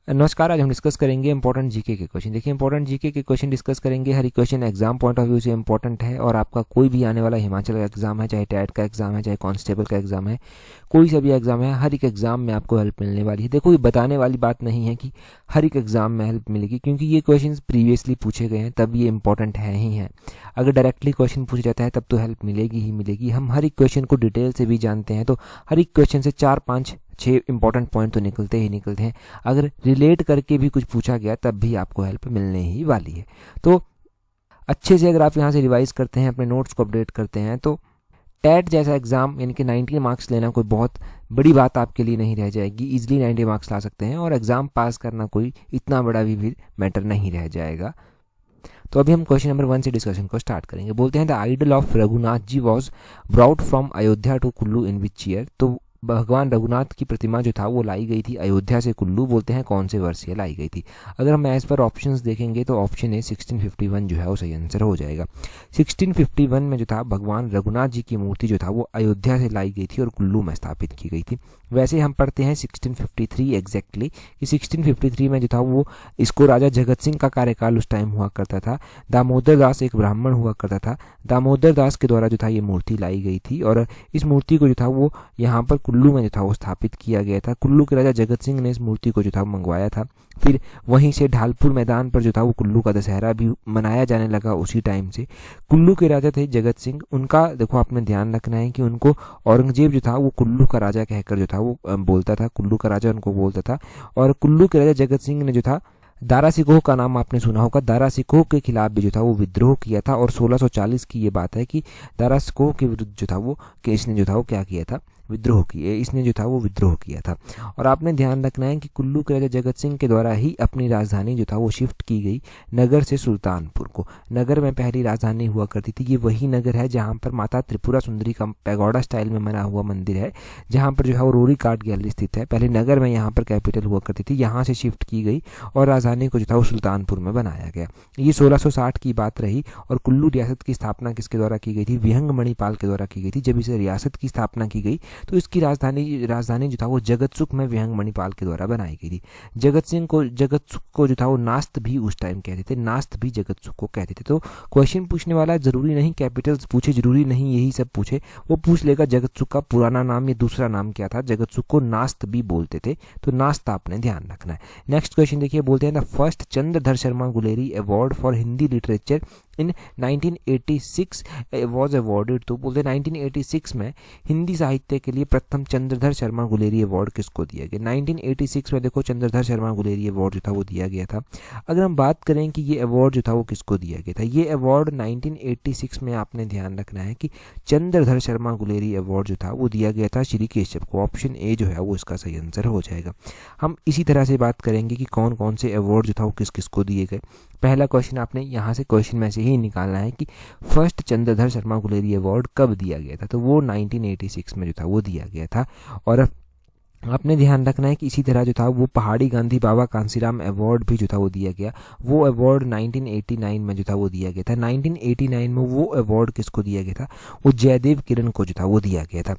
नमस्कार। आज हम डिस्कस करेंगे इंपॉर्टेंट जीके के क्वेश्चन। देखिए, इंपॉर्टेंट जीके के क्वेश्चन डिस्कस करेंगे। हर एक question exam point of view से इंपॉर्टेंट है और आपका कोई भी आने वाला हिमाचल का एग्जाम है, चाहे टेट का एग्जाम है, चाहे कांस्टेबल का एग्जाम है, कोई सा भी एग्जाम है, हर एक एग्जाम में आपको हेल्प मिलने वाली है। देखो, ये बताने वाली बात नहीं है कि हर एक एग्जाम में हेल्प मिलेगी, क्योंकि ये क्वेश्चन प्रीवियसली पूछे गए हैं, तब ये इंपॉर्टेंट है ही है। अगर डायरेक्टली क्वेश्चन पूछ जाता है तब तो हेल्प मिलेगी ही मिलेगी। हम हर एक क्वेश्चन को डिटेल से भी जानते हैं, तो हर एक क्वेश्चन से 4-5-6 इंपॉर्टेंट पॉइंट तो निकलते ही निकलते हैं। अगर रिलेट करके भी कुछ पूछा गया तब भी आपको हेल्प मिलने ही वाली है। तो अच्छे से अगर आप यहाँ से रिवाइज करते हैं, अपने नोट्स को अपडेट करते हैं, तो टेट जैसा एग्जाम यानी कि 90 मार्क्स लेना कोई बहुत बड़ी बात आपके लिए नहीं रह जाएगी। इजीली 90 मार्क्स ला सकते हैं और एग्जाम पास करना कोई इतना बड़ा भी मैटर नहीं रह जाएगा। तो अभी हम क्वेश्चन नंबर 1 से डिस्कशन को स्टार्ट करेंगे। बोलते हैं the idol of Raghunath ji was brought from Ayodhya to Kullu in which year. तो भगवान रघुनाथ की प्रतिमा जो था वो लाई गई थी अयोध्या से कुल्लू। बोलते हैं कौन से वर्ष से लाई गई थी। अगर हम एज पर ऑप्शंस देखेंगे तो ऑप्शन ए 1651 जो है वो सही आंसर हो जाएगा। 1651 में जो था भगवान रघुनाथ जी की मूर्ति जो था वो अयोध्या से लाई गई थी और कुल्लू में स्थापित की गई थी। वैसे हम पढ़ते हैं 1653 एग्जैक्टली कि 1653 में जो था वो इसको राजा जगत सिंह का कार्यकाल उस टाइम हुआ करता था। दामोदर दास एक ब्राह्मण हुआ करता था। दामोदर दास के द्वारा जो था ये मूर्ति लाई गई थी और इस मूर्ति को जो था वो यहाँ पर कुल्लू में जो था वो स्थापित किया गया था। कुल्लू के राजा जगत सिंह ने इस मूर्ति को जो था मंगवाया था। फिर वहीं से ढालपुर मैदान पर जो था वो कुल्लू का दशहरा भी मनाया जाने लगा उसी टाइम से। कुल्लू के राजा थे जगत सिंह। उनका देखो आपने ध्यान रखना है कि उनको औरंगजेब जो था वो कुल्लू का राजा कहकर जो था वो बोलता था, कुल्लू का राजा उनको बोलता था। और कुल्लू के राजा जगत सिंह ने जो था दारा सिकोह का नाम आपने सुना होगा। दारा सिकोह के खिलाफ भी जो था वो विद्रोह किया था और 1640 की ये बात है कि दारा सिकोह के विरुद्ध जो था वो इसने जो था वो क्या किया था, विद्रोह किए। इसने जो था वो विद्रोह किया था। और आपने ध्यान रखना है कि कुल्लू के राजा जगत सिंह के द्वारा ही अपनी राजधानी जो था वो शिफ्ट की गई नगर से सुल्तानपुर को। नगर में पहली राजधानी हुआ करती थी। ये वही नगर है जहाँ पर माता त्रिपुरा सुंदरी का पैगोडा स्टाइल में बना हुआ मंदिर है, जहाँ पर जो है वो रोरी कार्ट गैलरी स्थित है। पहले नगर में यहाँ पर कैपिटल हुआ करती थी, यहाँ से शिफ्ट की गई और राजधानी को जो था वो सुल्तानपुर में बनाया गया। ये 1660 की बात रही। और कुल्लू रियासत की स्थापना किसके द्वारा की गई थी? विहंग मणिपाल के द्वारा की गई थी। जब इसे रियासत की स्थापना की गई तो इसकी राजधानी जो था वो जगतसुख में विहंग मणिपाल के द्वारा बनाई गई थी। जगतसुख को जो था वो नास्त भी उस टाइम कहते थे, नास्त भी जगतसुख को कहते थे। तो क्वेश्चन पूछने वाला जरूरी नहीं कैपिटल्स पूछे, जरूरी नहीं यही सब पूछे, वो पूछ लेगा जगतसुख का पुराना नाम या दूसरा नाम क्या था। जगतसुख को नास्त भी बोलते थे, तो नास्त आपने ध्यान रखना है। नेक्स्ट क्वेश्चन देखिए, बोलते हैं the first Chandradhar Sharma Guleri award for Hindi literature in 1986 was awarded. तो बोलते हैं 1986 में हिंदी साहित्य के लिए प्रथम चंद्रधर शर्मा गुलेरी अवार्ड किसको दिया गया? 1986 में देखो चंद्रधर शर्मा गुलेरी अवार्ड जो था वो दिया गया था। अगर हम बात करें कि ये अवार्ड जो था वो किसको दिया गया था, ये अवार्ड 1986 में आपने ध्यान रखना है कि चंद्रधर शर्मा गुलेरी अवार्ड जो था वो दिया गया था श्री केशव को। ऑप्शन ए जो है वो इसका सही आंसर हो जाएगा। हम इसी तरह से बात करेंगे कि कौन कौन से अवार्ड जो था वो किस किस को दिए गए। पहला क्वेश्चन आपने यहाँ से क्वेश्चन में से ही निकालना है कि फर्स्ट चंद्रधर शर्मा गुलेरी अवार्ड कब दिया गया था। तो वो 1986 में जो था वो दिया गया था। और आपने ध्यान रखना है कि इसी तरह जो था वो पहाड़ी गांधी बाबा कांसीराम अवार्ड भी जो था वो दिया गया। वो अवार्ड 1989 में जो था वो दिया गया था। 1989 में वो अवार्ड किसको दिया गया था? वो जयदेव किरण को जो था वो दिया गया था।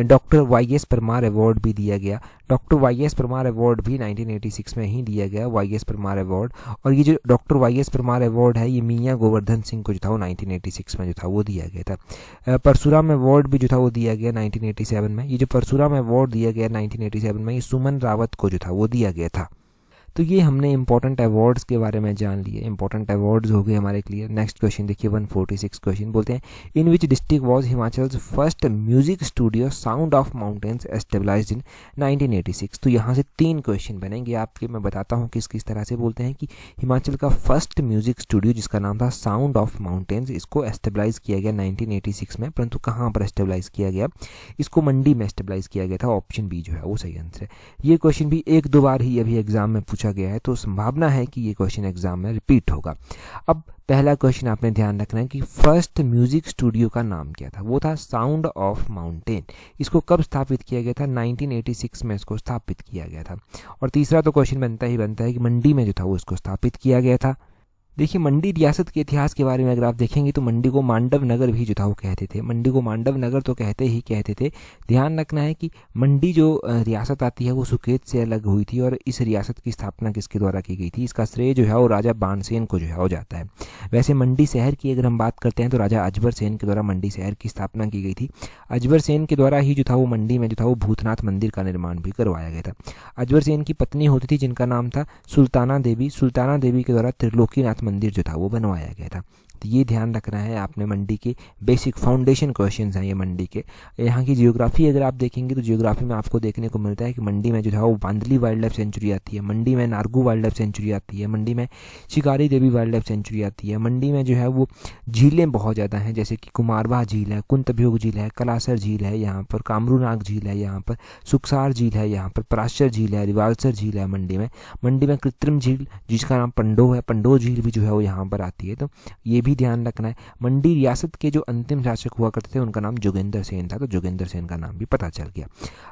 डॉक्टर वाई.एस. परमार अवार्ड भी दिया गया। डॉक्टर वाई.एस. परमार अवार्ड भी 1986 में ही दिया गया, वाई.एस. परमार अवार्ड। और ये जो डॉक्टर वाई.एस. परमार अवार्ड है ये मियाँ गोवर्धन सिंह को जो था वो 1986 में जो था वो दिया गया था। परशुराम अवार्ड भी जो था वो दिया गया 1987 में। ये जो परशुराम अवार्ड दिया गया 1987 में, ये सुमन रावत को जो था वो दिया गया था। तो ये हमने इंपॉर्टेंट अवार्ड्स के बारे में जान लिए। इंपॉर्टेंट अवार्ड्स हो गए हमारे क्लियर। नेक्स्ट क्वेश्चन देखिए 146 क्वेश्चन, बोलते हैं in which district was Himachal first music studio sound of mountains established in 1986। तो यहाँ से 3 क्वेश्चन बनेंगे आपके। मैं बताता हूँ किस किस तरह से। बोलते हैं कि हिमाचल का फर्स्ट म्यूजिक स्टूडियो जिसका नाम था साउंड ऑफ माउंटेन्स, इसको एस्टेब्लाइज किया गया 1986 में। परंतु कहाँ पर एस्टेब्लाइज किया गया? इसको मंडी में एस्टेब्लाइज किया गया था। ऑप्शन बी जो है वो सही आंसर है। ये क्वेश्चन भी 1-2 बार ही अभी एग्जाम में पूछा गया है, तो संभावना है कि ये क्वेश्चन एग्जाम में रिपीट होगा। अब पहला क्वेश्चन आपने ध्यान रखना है कि फर्स्ट म्यूजिक स्टूडियो का नाम क्या था? वो था साउंड ऑफ माउंटेन। इसको कब स्थापित किया गया था? 1986 में इसको स्थापित किया गया था। और तीसरा तो क्वेश्चन बनता है कि मंडी में जो था वो इसको स्थापित किया गया था। देखिए मंडी रियासत के इतिहास के बारे में अगर आप देखेंगे तो मंडी को मांडव नगर भी जो था वो कहते थे। मंडी को मांडव नगर तो कहते थे। ध्यान रखना है कि मंडी जो रियासत आती है वो सुकेत से अलग हुई थी और इस रियासत की स्थापना किसके द्वारा की गई थी, इसका श्रेय जो है वो राजा बाणसेन को जो है हो जाता है। वैसे मंडी शहर की अगर हम बात करते हैं तो राजा अजबर सेन के द्वारा मंडी शहर की स्थापना की गई थी। अजबर सेन के द्वारा ही जो था वो मंडी में जो था वो भूतनाथ मंदिर का निर्माण भी करवाया गया था। अजबर सेन की पत्नी होती थी जिनका नाम था सुल्ताना देवी। सुल्ताना देवी के द्वारा त्रिलोकीनाथ मंदिर जो था वो बनवाया गया था। तो ये ध्यान रखना है आपने। मंडी के बेसिक फाउंडेशन क्वेश्चंस हैं ये मंडी के। यहाँ की जियोग्राफी अगर आप देखेंगे तो जियोग्राफी में आपको देखने को मिलता है कि मंडी में जो है वो बांदली वाइल्ड लाइफ सेंचुरी आती है, मंडी में नारगू वाइल्ड लाइफ सेंचुरी आती है, मंडी में शिकारी देवी वाइल्ड लाइफ सेंचुरी आती है, मंडी में जो है वो झीलें बहुत ज़्यादा हैं, जैसे कि कुमारवाह झील है, कुंतभ्योग झील है, कलासर झील है, यहाँ पर कामरूनाग झील है, यहाँ पर सुखसार झील है, यहाँ पर पराशर झील है, रिवालसर झील है। मंडी में कृत्रिम झील जिसका नाम पंडो है, पंडो झील भी जो है वो यहाँ पर आती है। तो ये भी ध्यान रखना है। मंडी रियासत के जो अंतिम शासक हुआ करते थे उनका नाम जोगेंद्र सेन था, तो जोगेंद्र सेन का नाम भी पता चल गया।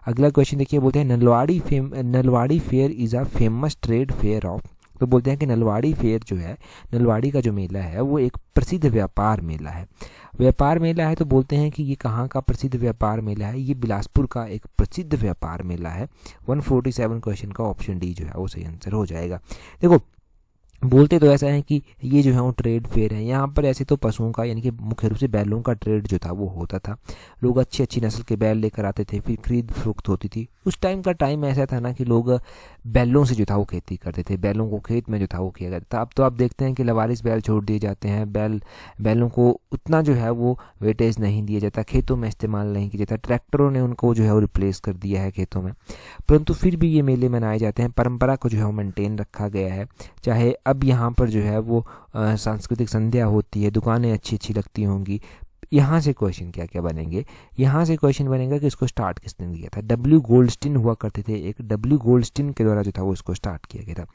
अगला क्वेश्चन देखिए, बोलते हैं Nalwari fair is a famous trade fair of. तो बोलते हैं कि नलवाड़ी फेयर जो है, नलवाड़ी का जो मेला है वो एक प्रसिद्ध व्यापार मेला है। व्यापार मेला है तो बोलते हैं कि ये कहाँ का प्रसिद्ध व्यापार मेला है, ये बिलासपुर का एक प्रसिद्ध व्यापार मेला है। 147 क्वेश्चन का ऑप्शन डी जो है वो सही आंसर हो जाएगा। देखो बोलते तो ऐसा है कि ये जो है वो ट्रेड फेयर है। यहाँ पर ऐसे तो पशुओं का यानी कि मुख्य रूप से बैलों का ट्रेड जो था वो होता था। लोग अच्छी अच्छी नस्ल के बैल लेकर आते थे, फिर खरीद फरोख्त होती थी। उस टाइम का टाइम ऐसा था ना कि लोग बैलों से जो था वो खेती करते थे, बैलों को खेत में जो था वो किया करता था। अब तो आप देखते हैं कि लवारिस बैल छोड़ दिए जाते हैं, बैलों को उतना जो है वो वेटेज नहीं दिया जाता, खेतों में इस्तेमाल नहीं किया जाता, ट्रैक्टरों ने उनको जो है वो रिप्लेस कर दिया है खेतों में। परंतु फिर भी ये मेले मनाए जाते हैं, परंपरा को जो है वो मेंटेन रखा गया है। चाहे अब यहाँ पर जो है वो सांस्कृतिक संध्या होती है, दुकानें अच्छी अच्छी लगती होंगी। यहाँ से क्वेश्चन क्या क्या बनेंगे, यहाँ से क्वेश्चन बनेगा कि इसको स्टार्ट किसने किया था। डब्ल्यू गोल्डस्टीन हुआ करते थे, एक डब्ल्यू गोल्डस्टीन के द्वारा जो था वो इसको स्टार्ट किया गया था।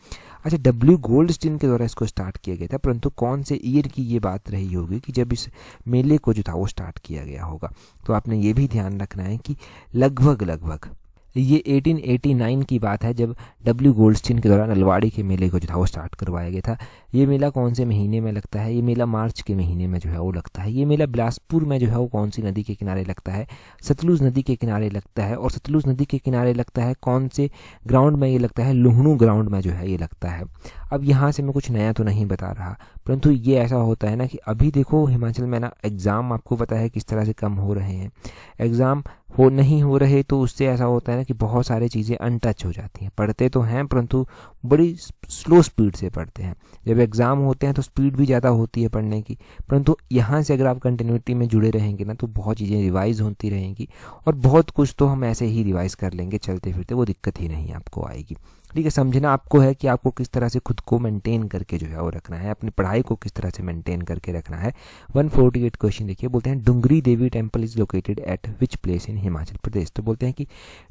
अच्छा, डब्ल्यू गोल्डस्टीन के द्वारा इसको स्टार्ट किया गया था, परंतु कौन से ईयर की ये बात रही होगी कि जब इस मेले को जो था वो स्टार्ट किया गया होगा। तो आपने ये भी ध्यान रखना है कि लगभग ये 1889 की बात है जब डब्ल्यू गोल्डस्टीन के द्वारा नलवाड़ी के मेले को जो था वो स्टार्ट करवाया गया था। ये मेला कौन से महीने में लगता है, ये मेला मार्च के महीने में जो है वो लगता है। ये मेला बिलासपुर में जो है वो कौन सी नदी के किनारे लगता है, सतलुज नदी के किनारे लगता है। और सतलुज नदी के किनारे लगता है कौन से ग्राउंड में ये लगता है, लुहणू ग्राउंड में जो है ये लगता है। अब यहाँ से मैं कुछ नया तो नहीं बता रहा, परंतु ये ऐसा होता है ना कि अभी देखो हिमाचल में ना एग्ज़ाम आपको पता है किस तरह से कम हो रहे हैं। एग्ज़ाम नहीं हो रहे तो उससे ऐसा होता है ना कि बहुत सारी चीज़ें अनटच हो जाती हैं। पढ़ते तो हैं परंतु बड़ी स्लो स्पीड से पढ़ते हैं। जब एग्ज़ाम होते हैं तो स्पीड भी ज़्यादा होती है पढ़ने की, परंतु यहाँ से अगर आप कंटिन्यूटी में जुड़े रहेंगे ना तो बहुत चीज़ें रिवाइज़ होती रहेंगी और बहुत कुछ तो हम ऐसे ही रिवाइज़ कर लेंगे चलते फिरते, वो दिक्कत ही नहीं आपको आएगी। ठीक है, समझना आपको है कि आपको किस तरह से खुद को मेंटेन करके जो है वो रखना है, अपनी पढ़ाई को किस तरह से मेंटेन करके रखना है। 148 क्वेश्चन देखिए, बोलते हैं Dungri Devi temple is located at which place in Himachal Pradesh. तो बोलते हैं कि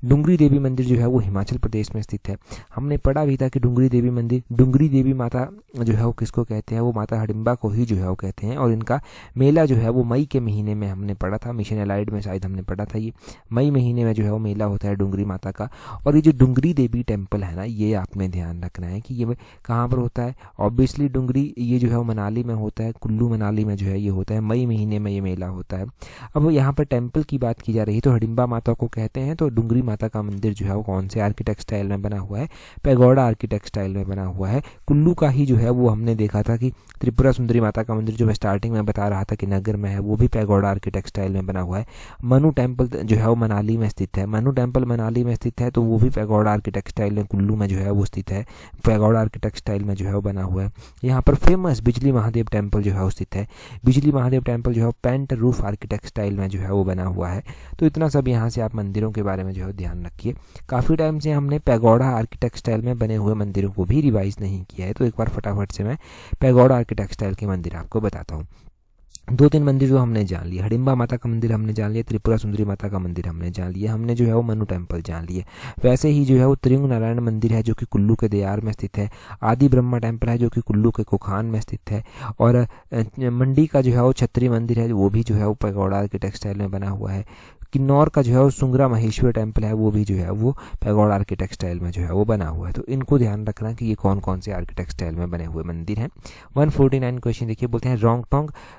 डुंगरी देवी मंदिर जो है वो हिमाचल प्रदेश में स्थित है। हमने पढ़ा भी था कि डुंगरी देवी मंदिर, डुंगरी देवी माता जो है वो किसको कहते हैं, वो माता हडिम्बा को ही जो है वो कहते हैं। और इनका मेला जो है वो मई के महीने में हमने पढ़ा था, मिशन एलाइड में शायद हमने पढ़ा था। ये मई महीने में जो है वो मेला होता है डुंगरी माता का। और ये जो डुंगरी देवी टेम्पल है ना, ये आपने ध्यान रखना है कि ये कहाँ पर होता है। ऑब्वियसली डुंगरी ये जो है वो मनाली में होता है, कुल्लू मनाली में जो है ये होता है, मई महीने में ये मेला होता है। अब यहाँ पर टेम्पल की बात की जा रही है तो हडिम्बा माता को कहते हैं। तो डुंगरी माता का मंदिर जो है वो कौन से आर्किटेक्ट स्टाइल में बना हुआ है, पैगोडा आर्किटेक्ट स्टाइल में बना हुआ है। कुल्लू का ही जो है वो हमने देखा था कि त्रिपुरा सुंदरी माता का मंदिर जो मैं स्टार्टिंग में बता रहा था कि नगर में है, वो भी पैगोडा आर्किटेक्ट स्टाइल में बना हुआ है। मनु टेम्पल जो है वो मनाली में स्थित है, मनु टेम्पल मनाली में स्थित है, तो वो भी पैगोडा आर्किटेक्ट स्टाइल में कुल्लू में जो है वो स्थित है, पैगोडा आर्किटेक्ट स्टाइल में जो है वो बना हुआ है। यहाँ पर फेमस बिजली महादेव टेम्पल जो है वो स्थित है, बिजली महादेव टेम्पल जो है पेंट रूफ आर्किटेक्ट स्टाइल में जो है वो बना हुआ है। तो इतना सब यहाँ से आप मंदिरों के बारे में जो है ध्यान रखिए। काफ़ी टाइम से हमने पैगोडा आर्किटेक्ट स्टाइल में बने हुए मंदिरों को भी रिवाइज नहीं किया है, तो एक बार फटाफट से मैं पैगोडा आर्किटेक्ट स्टाइल के मंदिर आपको बताता हूँ। 2-3 मंदिर जो हमने जान लिया, हडिम्बा माता का मंदिर हमने जान लिया, त्रिपुरा सुंदरी माता का मंदिर हमने जान लिया, हमने जो है वो मनु टेम्पल जान लिया। वैसे ही जो है वो त्रियुंग नारायण मंदिर है जो कि कुल्लू के दयार में स्थित है, आदि ब्रह्मा टेम्पल है जो कि कुल्लू के कोखान में स्थित है, और मंडी का जो है वो छत्री मंदिर है वो भी जो है वो पैगोडा आर्किटेक्ट स्टाइल में बना हुआ है। किन्नौर का जो है वो सुंगरा महेश्वर टेम्पल है, वो भी जो है वो पैगोडा आर्किटेक्ट स्टाइल में जो है वो बना हुआ है। तो इनको ध्यान रखना कि ये कौन कौन से आर्किटेक्ट स्टाइल में बने हुए मंदिर हैं। 149 क्वेश्चन देखिए, बोलते हैं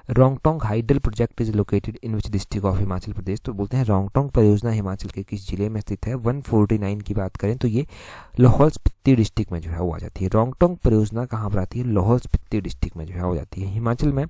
Rongtong hydel project is located in which district of Himachal Pradesh. तो बोलते हैं रोंगटोंग परियोजना हिमाचल के किस जिले में स्थित है। 149 की बात करें तो ये लाहौल स्पीति डिस्ट्रिक्ट में जो है वो आ जाती है। रोंगटोंग परियोजना कहाँ पर आती है, लाहौल स्पीति डिस्ट्रिक्ट में जो है हो जाती है। हिमाचल में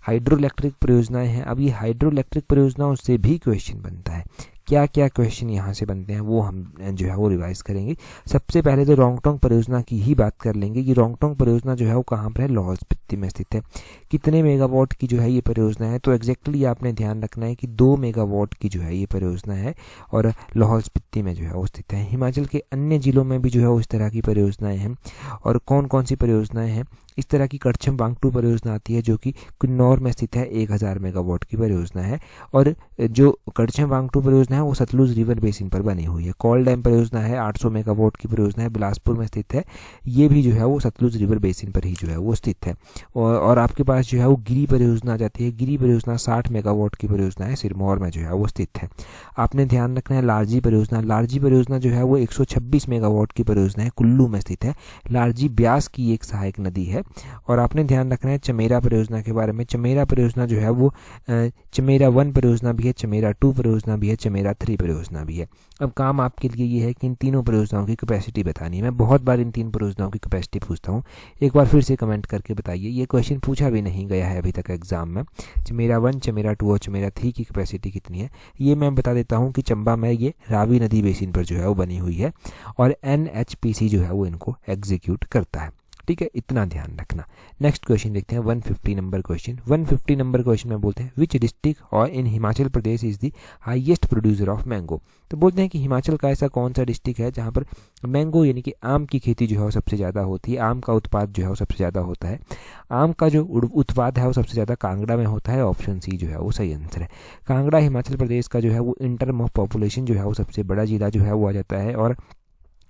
हाइड्रो इलेक्ट्रिक परियोजनाएं हैं। अब ये हाइड्रो इलेक्ट्रिक परियोजनाओं से भी क्वेश्चन बनता है। क्या क्या क्वेश्चन यहाँ से बनते हैं वो हम जो है वो रिवाइज करेंगे। सबसे पहले तो रोंगटोंग परियोजना की ही बात कर लेंगे कि रोंगटोंग परियोजना जो है वो कहाँ पर है, लाहौल स्पीति में स्थित है। कितने मेगावाट की जो है ये परियोजना है, तो एग्जैक्टली आपने ध्यान रखना है कि 2 मेगावाट की जो है ये परियोजना है और लाहौल स्पीति में जो है वो स्थित है। हिमाचल के अन्य जिलों में भी जो है उस तरह की परियोजनाएं हैं। और कौन कौन सी परियोजनाएं हैं, इस तरह की करछम वांगटू परियोजना आती है जो कि किन्नौर में स्थित है, 1000 मेगावाट की परियोजना है। और जो करछम वांगटू परियोजना है वो सतलुज रिवर बेसिन पर बनी हुई है। कॉल डैम परियोजना है, 800 मेगावाट की परियोजना है, बिलासपुर में स्थित है। ये भी जो है वो सतलुज रिवर बेसिन पर ही जो है वो स्थित है। और आपके पास जो है वो गिरी परियोजना आ जाती है। गिरी परियोजना 60 मेगावाट की परियोजना है, सिरमौर में जो है वो स्थित है। आपने ध्यान रखना है लारजी परियोजना। लारजी परियोजना जो है वो 126 मेगावाट की परियोजना है, कुल्लू में स्थित है। लारजी ब्यास की एक सहायक नदी है। और आपने ध्यान रखना है चमेरा परियोजना के बारे में। चमेरा परियोजना जो है वो चमेरा 1 परियोजना भी है, चमेरा 2 परियोजना भी है, चमेरा 3 परियोजना भी है। अब काम आपके लिए ये है कि इन तीनों परियोजनाओं की कैपेसिटी बतानी है। मैं बहुत बार इन 3 परियोजनाओं की कैपेसिटी पूछता हूँ, एक बार फिर से कमेंट करके बताइए। ये क्वेश्चन पूछा भी नहीं गया है अभी तक एग्जाम में। चमेरा 1, चमेरा 2 और चमेरा 3 की कैपेसिटी कितनी है, ये मैं बता देता हूँ कि चंबा में ये रावी नदी बेसिन पर जो है वो बनी हुई है और NHPC जो है वो इनको एग्जीक्यूट करता है। ठीक है, इतना ध्यान रखना। नेक्स्ट क्वेश्चन देखते हैं 150 नंबर क्वेश्चन। 150 नंबर क्वेश्चन में बोलते हैं विच डिस्ट्रिक्ट और in Himachal Pradesh is the highest producer of mango. तो बोलते हैं कि हिमाचल का ऐसा कौन सा डिस्ट्रिक्ट है जहाँ पर मैंगो यानी कि आम की खेती जो है वो सबसे ज़्यादा होती है, आम का उत्पाद जो है वो सबसे ज़्यादा होता है। आम का जो उत्पाद है वो सबसे ज़्यादा कांगड़ा में होता है। ऑप्शन सी जो है वो सही आंसर है। कांगड़ा हिमाचल प्रदेश का जो है वो इन टर्म ऑफ पॉपुलेशन जो है वो सबसे बड़ा जिला जो है वो आ जाता है। और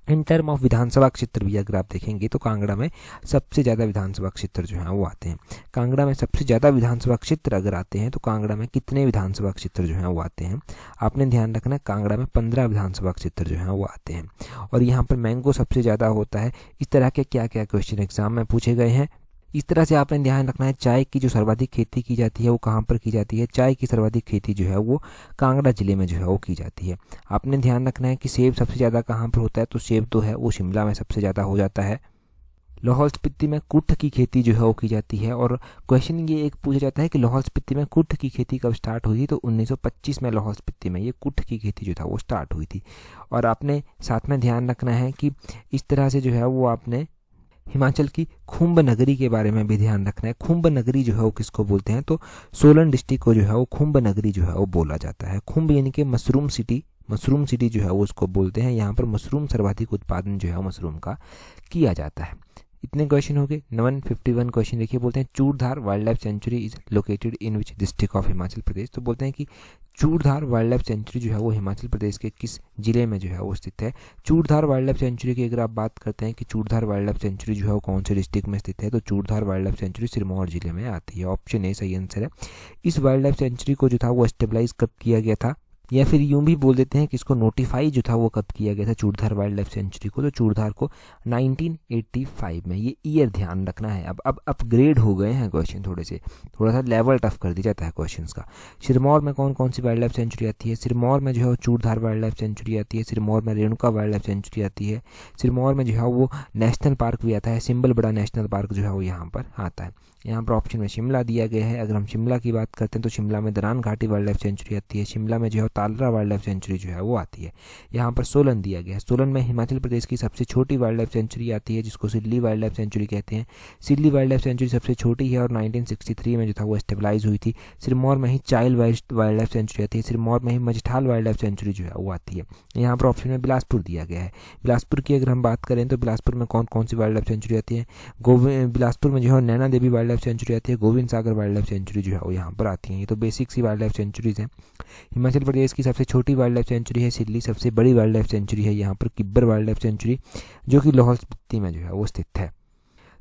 इन टर्म ऑफ विधानसभा क्षेत्र भी अगर आप देखेंगे तो कांगड़ा में सबसे ज़्यादा विधानसभा क्षेत्र जो हैं वो आते हैं। कांगड़ा में सबसे ज़्यादा विधानसभा क्षेत्र अगर आते हैं तो कांगड़ा में कितने विधानसभा क्षेत्र जो हैं वो आते हैं, आपने ध्यान रखना है कांगड़ा में 15 विधानसभा क्षेत्र जो हैं वो आते हैं। और यहाँ पर मैंगो सबसे ज़्यादा होता है। इस तरह के क्या क्या क्वेश्चन एग्जाम में पूछे गए हैं। इस तरह से आपने ध्यान रखना है चाय की जो सर्वाधिक खेती की जाती है वो कहाँ पर की जाती है। चाय की सर्वाधिक खेती जो है वो कांगड़ा जिले में जो है वो की जाती है। आपने ध्यान रखना है कि सेब सबसे ज़्यादा कहाँ पर होता है, तो सेब तो है वो शिमला में सबसे ज़्यादा हो जाता है। लाहौल स्पीति में कुठ की खेती जो है वो की जाती है। और क्वेश्चन ये एक पूछा जाता है कि लाहौल स्पीति में कुठ की खेती कब स्टार्ट हुई थी, तो 1925 में लाहौल स्पीति में ये कुठ की खेती जो था वो स्टार्ट हुई थी। और आपने साथ में ध्यान रखना है कि इस तरह से जो है वो आपने हिमाचल की खुंब नगरी के बारे में भी ध्यान रखना है। खुंब नगरी जो है वो किसको बोलते हैं, तो सोलन डिस्ट्रिक्ट को जो है वो खुंब नगरी जो है वो बोला जाता है। खुंब यानी कि मशरूम सिटी जो है वो उसको बोलते हैं। यहाँ पर मशरूम सर्वाधिक उत्पादन जो है मशरूम का किया जाता है। इतने क्वेश्चन हो गए। 151 क्वेश्चन देखिए, बोलते हैं Churdhar wild life sanctuary is located in which district of Himachal Pradesh. तो बोलते हैं कि चूड़धार वाइल्ड लाइफ सेंचुरी जो है वो हिमाचल प्रदेश के किस जिले में जो है वो स्थित है। चूड़धार वाइल्ड लाइफ सेंचुरी की अगर आप बात करते हैं कि चूड़धार वाइल्ड लाइफ सेंचुरी जो है वो कौन से डिस्ट्रिक्ट में स्थित है, तो Churdhar wild life century Sirmaur जिले में आती है। ऑप्शन ए सही आंसर है। इस वाइल्ड लाइफ सेंचुरी को जो था वो स्टेबलाइज कब किया गया था, या फिर यूं भी बोल देते हैं कि इसको नोटिफाई जो था वो कब किया गया था चूड़धार वाइल्ड लाइफ सेंचुरी को, तो चूड़धार को 1985 में। ये ईयर ध्यान रखना है। अब अपग्रेड हो गए हैं क्वेश्चन, थोड़ा सा लेवल टफ कर दिया जाता है क्वेश्चंस का। सिरमौर में कौन कौन सी वाइल्ड लाइफ सेंचुरी आती है, सिरमौर में जो है वो चूड़धार वाइल्ड लाइफ सेंचुरी आती है, सिरमौर में रेणुका वाइल्ड लाइफ सेंचुरी आती है, सिरमौर में जो है वो नेशनल पार्क भी आता है, सिंबल बड़ा नेशनल पार्क जो है वो यहाँ पर आता है। यहाँ पर ऑप्शन में शिमला दिया गया है। अगर हम शिमला की बात करते हैं तो शिमला में दरान घाटी वाइल्ड लाइफ सेंचुरी आती है, शिमला में जो है तालरा वाइल्ड लाइफ सेंचुरी जो है वो आती है। यहाँ पर सोलन दिया गया है। सोलन में हिमाचल प्रदेश की सबसे छोटी वाइल्ड लाइफ सेंचुरी आती है जिसको सिल्ली वाइल्ड लाइफ सेंचुरी कहते हैं। सिल्ली वाइल्ड लाइफ सेंचुरी सबसे छोटी है और 1963 में जो था वो स्टेबलाइज हुई थी। सिरमौर में ही चाइल्ड वाइल्ड लाइफ सेंचुरी आती है, सिरमौर में ही मजठाल वाइल्ड लाइफ सेंचुरी जो है वो आती है। यहाँ पर ऑप्शन में बिलासपुर दिया गया है। बिलासपुर की अगर हम बात करें तो बिलासपुर में कौन कौन सी वाइल्ड लाइफ सेंचुरी आती है, बिलासपुर में जो है Naina Devi wild life century आती है, गोविंद सागर वाइल्ड लाइफ सेंचुरी जो है वो यहाँ पर आती है। ये तो बेसिक सी वाइल्ड लाइफ सेंचुरीज हैं। हिमाचल प्रदेश की सबसे छोटी वाइल्ड लाइफ सेंचुरी है सिल्ली, सबसे बड़ी वाइल्ड लाइफ सेंचुरी है यहाँ पर किब्बर वाइल्ड लाइफ सेंचुरी जो कि लाहौल स्पीति में जो है वो स्थित है।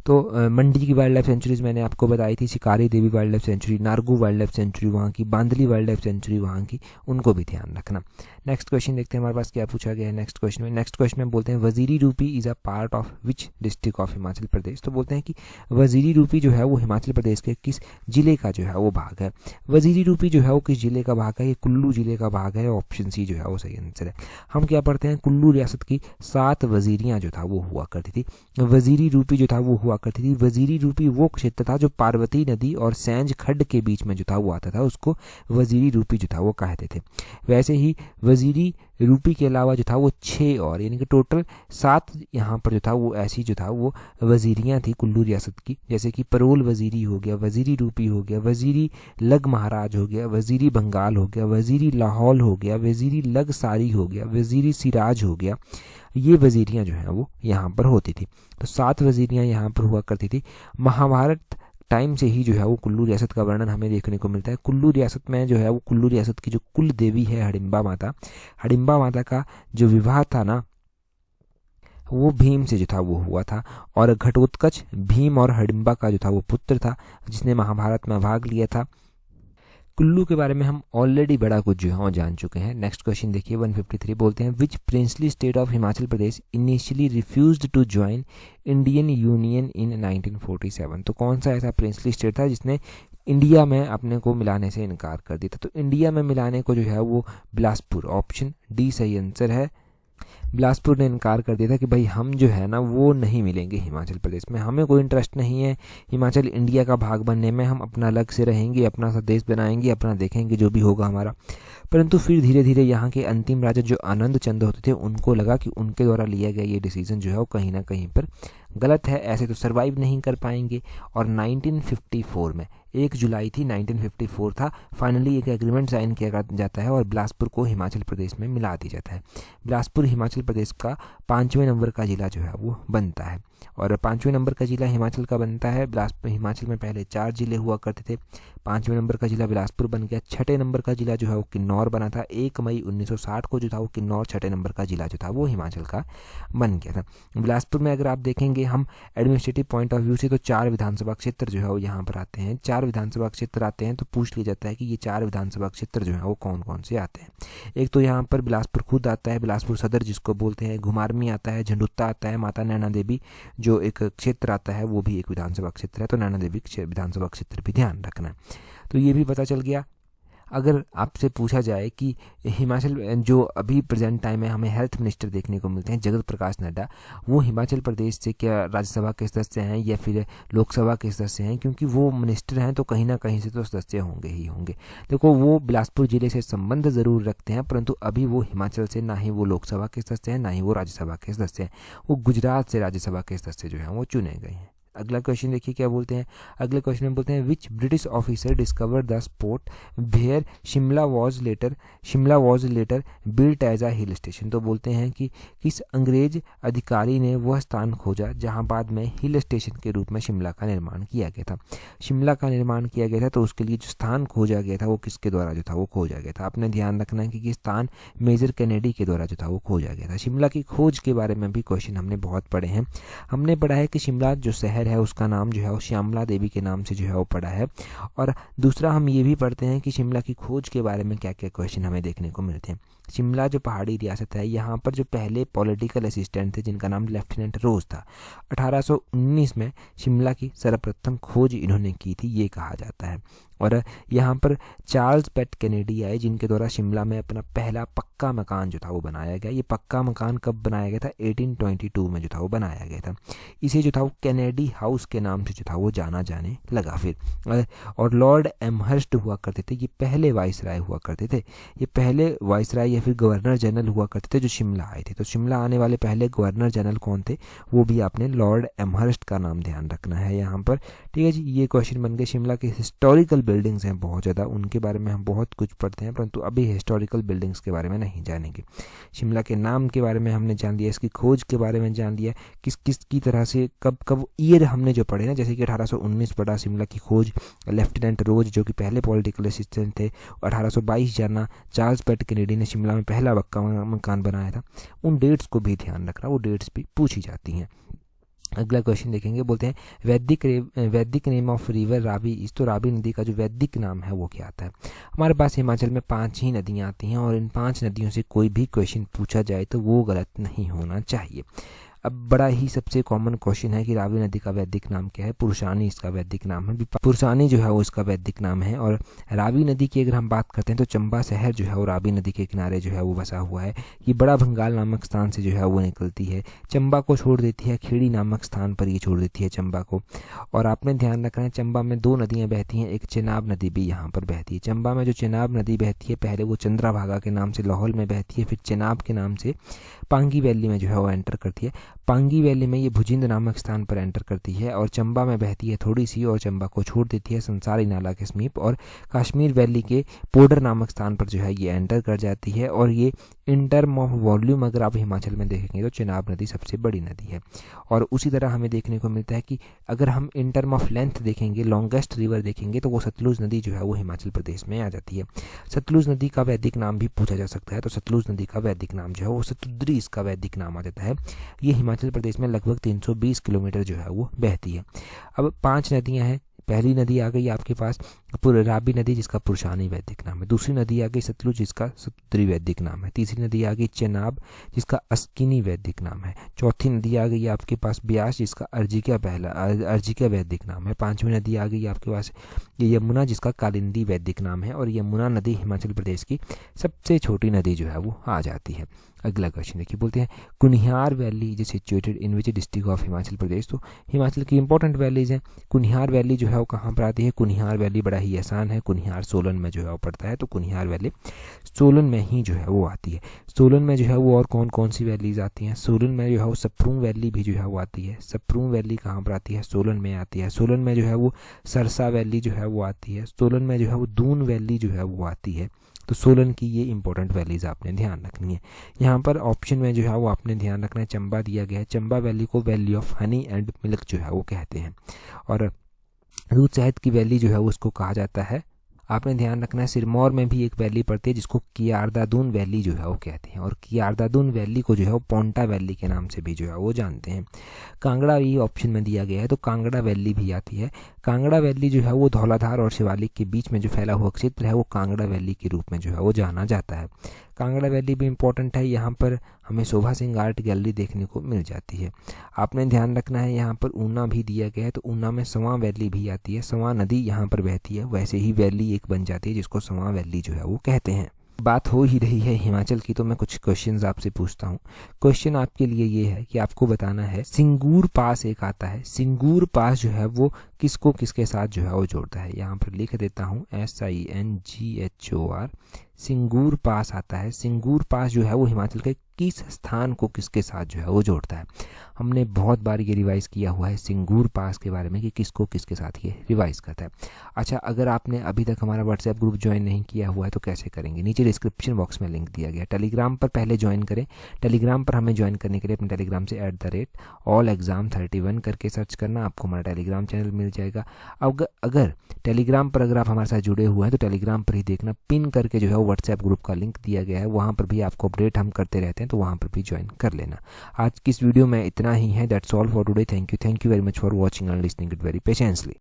तो मंडी की वाइल्ड लाइफ सेंचुरीज मैंने आपको बताई थी, Shikari Devi wild life sanctuary, Nargu wild life sanctuary वहाँ की, बांदली वाइल्ड लाइफ सेंचुरी वहाँ की, उनको भी ध्यान रखना। नेक्स्ट क्वेश्चन देखते हैं हमारे पास क्या पूछा गया है नेक्स्ट क्वेश्चन में बोलते हैं Waziri Rupi is a part of which district of Himachal Pradesh. तो बोलते हैं कि वजीरी रूपी जो है वो हिमाचल प्रदेश के किस जिले का जो है वो भाग है। वजीरी रूपी जो है वो किस जिले का भाग है, ये कुल्लू जिले का भाग है, ऑप्शन सी जो है वो सही आंसर है। हम क्या पढ़ते हैं, कुल्लू रियासत की 7 वजीरियाँ जो था वो हुआ करती थी। वजीरी रूपी जो था वो हुआ करती थी। वजीरी रूपी वो क्षेत्र था जो पार्वती नदी और सैंज खड्ड के बीच में जो था वो आता था, उसको वजीरी रूपी जो था वो कहते थे। वैसे ही वजीरी रूपी के अलावा जो था वो 6 और यानी कि टोटल 7 यहाँ पर जो था वो ऐसी जो था वो वजीरियाँ थी कुल्लू रियासत की, जैसे कि परोल वजीरी हो गया, वजीरी रूपी हो गया, वजीरी लग महाराज हो गया, वजीरी बंगाल हो गया, वजीरी लाहौल हो गया, वजीरी लग सारी हो गया, वजीरी सिराज हो गया। ये वजीरियाँ जो हैं वो यहाँ पर होती थी। तो 7 वजीरियाँ यहाँ पर हुआ करती थी। महाभारत टाइम से ही जो है वो कुल्लू रियासत का वर्णन हमें देखने को मिलता है। कुल्लू रियासत में जो है वो कुल्लू रियासत की जो कुल देवी है हडिम्बा माता का जो विवाह था ना वो भीम से जो था वो हुआ था, और घटोत्कच भीम और हडिम्बा का जो था वो पुत्र था जिसने महाभारत में भाग लिया था। कुल्लू के बारे में हम ऑलरेडी बड़ा कुछ जो है जान चुके हैं। नेक्स्ट क्वेश्चन देखिए 153 बोलते हैं which princely state of Himachal Pradesh initially refused to join Indian union in 1947। तो कौन सा ऐसा प्रिंसली स्टेट था जिसने इंडिया में अपने को मिलाने से इनकार कर दिया था। तो इंडिया में मिलाने को जो है वो बिलासपुर, ऑप्शन डी सही आंसर है। बिलासपुर ने इनकार कर दिया था कि भाई हम जो है ना वो नहीं मिलेंगे हिमाचल प्रदेश में, हमें कोई इंटरेस्ट नहीं है हिमाचल इंडिया का भाग बनने में, हम अपना अलग से रहेंगे, अपना सा देश बनाएंगे, अपना देखेंगे जो भी होगा हमारा। परंतु फिर धीरे धीरे यहाँ के अंतिम राजा जो आनंद चंद होते थे उनको लगा कि उनके द्वारा लिया गया ये डिसीजन जो है वो कहीं ना कहीं पर गलत है, ऐसे तो सर्वाइव नहीं कर पाएंगे। और 1954 में 1 जुलाई थी 1954 था, फाइनली एक एग्रीमेंट साइन किया जाता है और बिलासपुर को हिमाचल प्रदेश में मिला दिया जाता है। बिलासपुर हिमाचल प्रदेश का 5वें नंबर का ज़िला जो है वो बनता है, और 5वें नंबर का ज़िला हिमाचल का बनता है। बिलासपुर हिमाचल में पहले 4 ज़िले हुआ करते थे, 5वें नंबर का ज़िला बिलासपुर बन गया। 6ठे नंबर का ज़िला जो है वो किन्नौर बना था। 1 मई 1960 को जो था वो किन्नौर 6ठे नंबर का ज़िला जो था वो हिमाचल का बन गया था। बिलासपुर में अगर आप देखेंगे हम एडमिनिस्ट्रेटिव पॉइंट ऑफ व्यू से तो 4 विधानसभा क्षेत्र जो है वो यहाँ पर आते हैं। 4 विधानसभा क्षेत्र आते हैं तो पूछ लिया जाता है कि ये 4 विधानसभा क्षेत्र जो है वो कौन कौन से आते हैं। एक तो यहाँ पर बिलासपुर खुद आता है, बिलासपुर सदर जिसको बोलते हैं, घुमारमी आता है, झंडुत्ता आता है, माता नैना देवी जो एक क्षेत्र आता है वो भी एक विधानसभा क्षेत्र है। तो नैना देवी विधानसभा क्षेत्र भी ध्यान रखना है। तो ये भी पता चल गया। अगर आपसे पूछा जाए कि हिमाचल जो अभी प्रेजेंट टाइम में हमें हेल्थ मिनिस्टर देखने को मिलते हैं जगत प्रकाश नड्डा, वो हिमाचल प्रदेश से क्या राज्यसभा के सदस्य हैं या फिर लोकसभा के सदस्य हैं, क्योंकि वो मिनिस्टर हैं तो कहीं ना कहीं से तो सदस्य होंगे ही होंगे। देखो वो बिलासपुर जिले से संबंध ज़रूर रखते हैं, परंतु अभी वो हिमाचल से ना ही वो लोकसभा के सदस्य हैं ना ही वो राज्यसभा के सदस्य हैं, वो गुजरात से राज्यसभा के सदस्य जो हैं वो चुने गए हैं। अगला क्वेश्चन देखिए क्या बोलते हैं। अगले क्वेश्चन में बोलते हैं which British officer discover the spot where Shimla was later built as a hill station. तो बोलते हैं कि किस अंग्रेज अधिकारी ने वह स्थान खोजा जहां बाद में हिल स्टेशन के रूप में शिमला का निर्माण किया गया था। शिमला का निर्माण किया गया था तो उसके लिए जो स्थान खोजा गया था वो किसके द्वारा जो था वो खोजा गया था। आपने ध्यान रखना है कि स्थान मेजर कैनेडी के द्वारा जो था वो खोजा गया था। शिमला की खोज के बारे में भी क्वेश्चन हमने बहुत पढ़े हैं। हमने पढ़ा है कि शिमला जो शहर है उसका नाम जो है वो श्यामला देवी के नाम से जो है वो पड़ा है। और दूसरा हम ये भी पढ़ते हैं कि शिमला की खोज के बारे में क्या क्या क्वेश्चन हमें देखने को मिलते हैं। शिमला जो पहाड़ी रियासत है, यहाँ पर जो पहले पॉलिटिकल असिस्टेंट थे जिनका नाम लेफ्टिनेंट रोज था, 1819 में शिमला की सर्वप्रथम खोज इन्होंने की थी ये कहा जाता है। और यहाँ पर चार्ल्स पेट कैनेडी आए जिनके द्वारा शिमला में अपना पहला पक्का मकान जो था वो बनाया गया। ये पक्का मकान कब बनाया गया था? 1822 में जो था वो बनाया गया था। इसे जो था वो कैनेडी हाउस के नाम से जो था वो जाना जाने लगा फिर। और लॉर्ड एमहर्स्ट हुआ करते थे, ये पहले वाइसराय हुआ करते थे। ये पहले वाइसराय या फिर गवर्नर जनरल हुआ करते थे जो शिमला आए थे। तो शिमला आने वाले पहले गवर्नर जनरल कौन थे? वो भी आपने लॉर्ड एमहर्स्ट का नाम ध्यान रखना है यहाँ पर। ठीक है जी, ये क्वेश्चन बन गए। शिमला के हिस्टोरिकल बिल्डिंग्स हैं बहुत ज़्यादा, उनके बारे में हम बहुत कुछ पढ़ते हैं, परंतु अभी हिस्टोरिकल बिल्डिंग्स के बारे में नहीं जानेंगे। शिमला के नाम के बारे में हमने जान लिया, इसकी खोज के बारे में जान लिया, किस किस की तरह से कब कब ईयर हमने जो पढ़े ना, जैसे कि 1819 पढ़ा शिमला की खोज, लेफ्टिनेंट रोज जो कि पहले पॉलिटिकल असिस्टेंट थे। 1822 जाना चार्ल्स पेट कैनेडी ने शिमला में पहला पक्का मकान बनाया था। उन डेट्स को भी ध्यान रखना, वो डेट्स भी पूछी जाती हैं। अगला क्वेश्चन देखेंगे, बोलते हैं वैदिक नेम ऑफ रिवर रावी इस, तो रावी नदी का जो वैदिक नाम है वो क्या आता है। हमारे पास हिमाचल में 5 ही नदियाँ आती हैं और इन 5 नदियों से कोई भी क्वेश्चन पूछा जाए तो वो गलत नहीं होना चाहिए। अब बड़ा ही सबसे कॉमन क्वेश्चन है कि रावी नदी का वैदिक नाम क्या है। पुरुषानी इसका वैदिक नाम है, पुरुषानी जो है वो इसका वैदिक नाम है। और रावी नदी की अगर हम बात करते हैं तो चंबा शहर जो है वो रावी नदी के किनारे जो है वो बसा हुआ है। ये बड़ा भंगाल नामक स्थान से जो है वो निकलती है, चंबा को छोड़ देती है, खेड़ी नामक स्थान पर ये छोड़ देती है चंबा को। और आपने ध्यान रखना है चंबा में 2 नदियाँ बहती हैं, एक चेनाब नदी भी यहाँ पर बहती है। चंबा में जो चेनाब नदी बहती है पहले वो चंद्राभागा के नाम से लाहौल में बहती है, फिर चेनाब के नाम से पांगी वैली में जो है वो एंटर करती है। पांगी वैली में ये भुजिंद नामक स्थान पर एंटर करती है और चंबा में बहती है थोड़ी सी और चंबा को छोड़ देती है संसारी नाला के समीप और कश्मीर वैली के पोडर नामक स्थान पर जो है ये एंटर कर जाती है। और ये इन टर्म ऑफ वॉल्यूम अगर आप हिमाचल में देखेंगे तो चेनाब नदी सबसे बड़ी नदी है। और उसी तरह हमें देखने को मिलता है कि अगर हम इन टर्म ऑफ लेंथ देखेंगे, लॉन्गेस्ट रिवर देखेंगे, तो वो सतलुज नदी जो है वो हिमाचल प्रदेश में आ जाती है। सतलुज नदी का वैदिक नाम भी पूछा जा सकता है, तो सतलुज नदी का वैदिक नाम जो है वो सतुद्री इसका वैदिक नाम आ जाता है। ये हिमाचल प्रदेश में लगभग 320 किलोमीटर जो है वो बहती है। अब 5 नदियाँ हैं। पहली नदी आ गई आपके पास रावी नदी जिसका पुरुषानी वैदिक नाम है, दूसरी नदी आ गई सतलुज जिसका सतुद्री वैदिक नाम है, तीसरी नदी आ गई चेनाब जिसका अस्किनी वैदिक नाम है, चौथी नदी आ गई आपके पास ब्यास जिसका अर्जिका वैदिक नाम है, 5वीं नदी आ गई आपके पास यमुना जिसका कालिंदी वैदिक नाम है। और यमुना नदी हिमाचल प्रदेश की सबसे छोटी नदी जो है वो आ जाती है। अगला क्वेश्चन देखिए, बोलते हैं Kunihar valley is situated in which district of Himachal Pradesh. तो हिमाचल की इंपॉर्टेंट वैलीज हैं। कुनिहार वैली जो है वो कहाँ पर आती है। कुनिहार वैली बड़ा ही आसान है, कुनिहार सोलन में जो है वो पड़ता है, तो कुनिहार वैली सोलन में ही जो है वो आती है। सोलन में जो है वो और कौन कौन सी वैलीज आती हैं। सोलन में जो है वो सप्रूम वैली भी जो है वो आती है। सप्रूम वैली कहाँ पर आती है, सोलन में आती है। सोलन में जो है वो सरसा वैली जो है वो आती है। सोलन में जो है वो दून वैली जो है वो आती है। तो सोलन की ये इंपॉर्टेंट वैलीज आपने ध्यान रखनी है। यहाँ पर ऑप्शन में जो है वो आपने ध्यान रखना है चंबा दिया गया है। चंबा वैली को valley of honey and milk जो है वो कहते हैं। और दूध शहद की वैली जो है उसको कहा जाता है। आपने ध्यान रखना है सिरमौर में भी एक वैली पड़ती है जिसको कियारदादून वैली जो है वो कहते हैं। और कियारदादून वैली को जो है वो पोंटा वैली के नाम से भी जो है वो जानते हैं। कांगड़ा भी ऑप्शन में दिया गया है, तो कांगड़ा वैली भी आती है। कांगड़ा वैली जो है वो धौलाधार और शिवालिक के बीच में जो फैला हुआ क्षेत्र है वो कांगड़ा वैली के रूप में जो है वो जाना जाता है। कांगड़ा वैली भी इम्पोर्टेंट है। यहाँ पर हमें शोभा सिंह आर्ट गैलरी देखने को मिल जाती है। आपने ध्यान रखना है यहाँ पर ऊना भी दिया गया है, तो ऊना में सवां वैली भी आती है। सवां नदी यहाँ पर बहती है, वैसे ही वैली एक बन जाती है जिसको सवां वैली जो है वो कहते हैं। बात हो ही रही है हिमाचल की, तो मैं कुछ क्वेश्चंस आपसे पूछता हूँ। क्वेश्चन आपके लिए ये है कि आपको बताना है सिंगूर पास एक आता है, सिंगूर पास जो है वो किसको किसके साथ जो है वो जोड़ता है। यहाँ पर लिख देता हूँ SINGHOR, सिंगूर पास आता है। सिंगूर पास जो है वो हिमाचल के किस स्थान को किसके साथ जो है वो जोड़ता है। हमने बहुत बार ये रिवाइज़ किया हुआ है सिंगूर पास के बारे में कि किसको किसके साथ ये रिवाइज़ करता है। अच्छा, अगर आपने अभी तक हमारा व्हाट्सएप ग्रुप ज्वाइन नहीं किया हुआ है तो कैसे करेंगे, नीचे डिस्क्रिप्शन बॉक्स में लिंक दिया गया। टेलीग्राम पर पहले ज्वाइन करें। टेलीग्राम पर हमें ज्वाइन करने के लिए अपने टेलीग्राम से @allexam31 करके सर्च करना, आपको हमारा टेलीग्राम चैनल मिल जाएगा। अगर टेलीग्राम पर अगर आप हमारे साथ जुड़े हुए हैं तो टेलीग्राम पर ही देखना, पिन करके जो है व्हाट्सएप ग्रुप का लिंक दिया गया है, वहाँ पर भी आपको अपडेट हम करते रहते हैं, तो वहाँ पर भी ज्वाइन कर लेना। आज की इस वीडियो में इतना ही है। That's all for today. Thank you very much for watching and listening it very patiently.